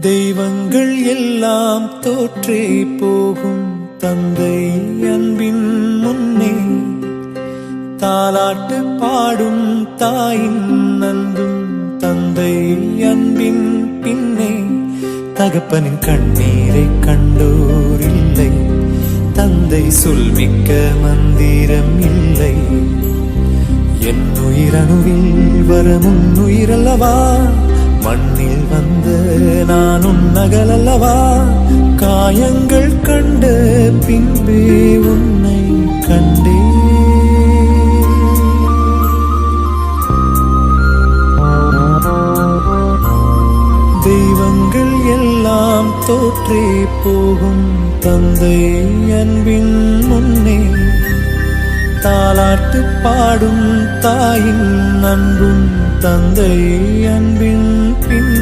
தெய்வங்கள் எல்லாம் தோற்றே போகும் தந்தை அன்பின் முன்னே, தாலாட்டு பாடும் தாயின் அன்பும் தந்தை அன்பின் பின்னே. தகப்பனின் கண்ணீரை கண்டோர் இல்லை, தந்தை சொல்மிக்க மந்திரம் இல்லை. என் உயிரணுவில் வரும் உயிரல்லவா, மண்ணில் வந்த நான் உன்னகலல்லவா. காயங்கள் கண்ட பின்பே உன்னை கண்டே. தெய்வங்கள் எல்லாம் தோற்றே போகும் தந்தை அன்பின் முன்னே, தாலாட்டு பாடும் தாயின் அன்பும் தந்தை அன்பின் பின்.